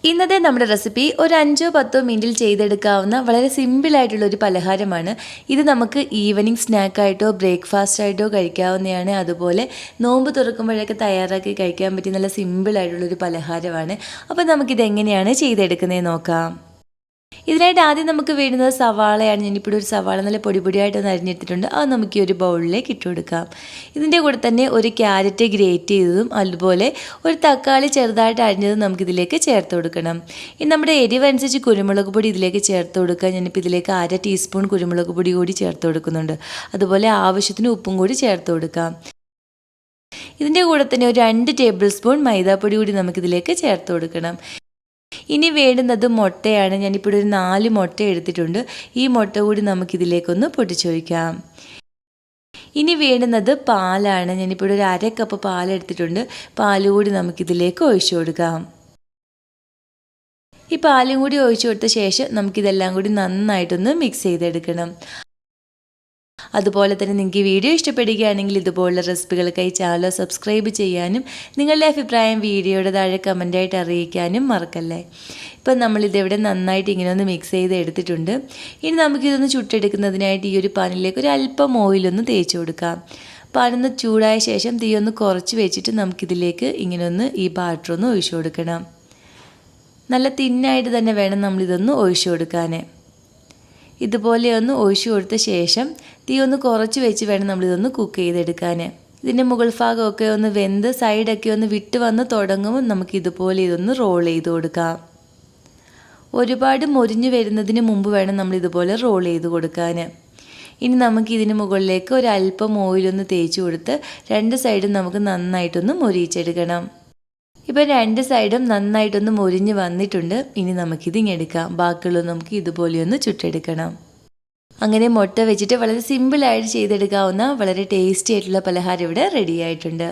ഇന്നത്തെ നമ്മുടെ റെസിപ്പി ഒരു 5-10 മിനിറ്റിൽ ചെയ്തെടുക്കാവുന്ന വളരെ സിമ്പിളായിട്ടുള്ളൊരു പലഹാരമാണ്. ഇത് നമുക്ക് ഈവനിങ് സ്നാക്കായിട്ടോ ബ്രേക്ക്ഫാസ്റ്റ് ആയിട്ടോ കഴിക്കാവുന്നതാണ്. അതുപോലെ നോമ്പ് തുറക്കുമ്പോഴൊക്കെ തയ്യാറാക്കി കഴിക്കാൻ പറ്റിയ നല്ല സിമ്പിളായിട്ടുള്ളൊരു പലഹാരമാണ്. അപ്പോൾ നമുക്കിതെങ്ങനെയാണ് ചെയ്തെടുക്കുന്നതെന്ന് നോക്കാം. ഇതിനായിട്ട് ആദ്യം നമുക്ക് വേണ്ടുന്നത് സവാളയാണ്. ഞാനിപ്പോൾ ഒരു സവാള നല്ല പൊടിയായിട്ടൊന്ന് അരിഞ്ഞെടുത്തിട്ടുണ്ട്. അത് നമുക്ക് ഈ ഒരു ബൗളിലേക്ക് ഇട്ട് കൊടുക്കാം. ഇതിൻ്റെ കൂടെ തന്നെ ഒരു ക്യാരറ്റ് ഗ്രേറ്റ് ചെയ്തതും അതുപോലെ ഒരു തക്കാളി ചെറുതായിട്ട് അരിഞ്ഞതും നമുക്കിതിലേക്ക് ചേർത്ത് കൊടുക്കണം. ഇനി നമ്മുടെ എരിവ് അനുസരിച്ച് കുരുമുളക് പൊടി ഇതിലേക്ക് ചേർത്ത് കൊടുക്കുക. ഞാനിപ്പോൾ ഇതിലേക്ക് 1/2 ടീസ്പൂൺ കുരുമുളക് പൊടി കൂടി ചേർത്ത് കൊടുക്കുന്നുണ്ട്. അതുപോലെ ആവശ്യത്തിന് ഉപ്പും കൂടി ചേർത്ത് കൊടുക്കാം. ഇതിൻ്റെ കൂടെ തന്നെ ഒരു 2 ടേബിൾ സ്പൂൺ മൈദാപ്പൊടി കൂടി നമുക്കിതിലേക്ക് ചേർത്ത് കൊടുക്കണം. ഇനി വേണ്ടുന്നത് മുട്ടയാണ്. ഞാനിപ്പോൾ ഒരു 4 മുട്ട എടുത്തിട്ടുണ്ട്. ഈ മുട്ട കൂടി നമുക്കിതിലേക്കൊന്ന് പൊട്ടിച്ചൊഴിക്കാം. ഇനി വേണ്ടുന്നത് പാലാണ്. ഞാനിപ്പോൾ ഒരു 1/2 കപ്പ് പാൽ എടുത്തിട്ടുണ്ട്. പാൽ കൂടി നമുക്കിതിലേക്ക് ഒഴിച്ചു കൊടുക്കാം. ഈ പാലും കൂടി ഒഴിച്ചു കൊടുത്ത ശേഷം നമുക്കിതെല്ലാം കൂടി നന്നായിട്ടൊന്ന് മിക്സ് ചെയ്തെടുക്കണം. അതുപോലെ തന്നെ നിങ്ങൾക്ക് ഈ വീഡിയോ ഇഷ്ടപ്പെടുകയാണെങ്കിൽ ഇതുപോലുള്ള റെസിപ്പികൾക്കായി ചാനൽ സബ്സ്ക്രൈബ് ചെയ്യാനും നിങ്ങളുടെ അഭിപ്രായം വീഡിയോയുടെ താഴെ കമൻറ്റായിട്ട് അറിയിക്കാനും മറക്കല്ലേ. ഇപ്പം നമ്മളിതിവിടെ നന്നായിട്ട് ഇങ്ങനെ ഒന്ന് മിക്സ് ചെയ്ത് എടുത്തിട്ടുണ്ട്. ഇനി നമുക്കിതൊന്ന് ചുട്ടെടുക്കുന്നതിനായിട്ട് ഈ ഒരു പാനിലേക്ക് ഒരു അല്പം ഓയിലൊന്ന് തേച്ച് കൊടുക്കാം. പാനൊന്ന് ചൂടായ ശേഷം തീ ഒന്ന് കുറച്ച് വെച്ചിട്ട് നമുക്കിതിലേക്ക് ഇങ്ങനെ ഒന്ന് ഈ ബാറ്റർ ഒന്ന് ഒഴിച്ചു കൊടുക്കണം. നല്ല തിന്നായിട്ട് തന്നെ വേണം നമ്മളിതൊന്ന് ഒഴിച്ചു കൊടുക്കാൻ. ഇതുപോലെ ഒന്ന് ഒഴിച്ചു കൊടുത്ത ശേഷം തീ ഒന്ന് കുറച്ച് വെച്ച് വേണം നമ്മളിതൊന്ന് കുക്ക് ചെയ്തെടുക്കാൻ. ഇതിൻ്റെ മുകൾ ഭാഗമൊക്കെ ഒന്ന് വെന്ത് സൈഡൊക്കെ ഒന്ന് വിട്ട് വന്ന് തുടങ്ങുമ്പോൾ നമുക്ക് ഇതുപോലെ ഇതൊന്ന് റോൾ ചെയ്ത് കൊടുക്കാം. ഒരുപാട് മൊരിഞ്ഞ് വരുന്നതിന് മുമ്പ് വേണം നമ്മളിതുപോലെ റോൾ ചെയ്ത് കൊടുക്കാൻ. ഇനി നമുക്കിതിന് മുകളിലേക്ക് ഒരു അല്പം ഓയിലൊന്ന് തേച്ച് കൊടുത്ത് 2 സൈഡും നമുക്ക് നന്നായിട്ടൊന്ന് മൊരിയിച്ചെടുക്കണം. ഇപ്പോൾ 2 സൈഡും നന്നായിട്ടൊന്ന് മൊരിഞ്ഞ് വന്നിട്ടുണ്ട്. ഇനി നമുക്കിതിങ്ങെടുക്കാം. ബാക്കിയുള്ളത് നമുക്ക് ഇതുപോലെയൊന്ന് ചുട്ടെടുക്കണം. അങ്ങനെ മുട്ട വെച്ചിട്ട് വളരെ സിമ്പിളായിട്ട് ചെയ്തെടുക്കാവുന്ന വളരെ ടേസ്റ്റി ആയിട്ടുള്ള പലഹാരം ഇവിടെ റെഡി ആയിട്ടുണ്ട്.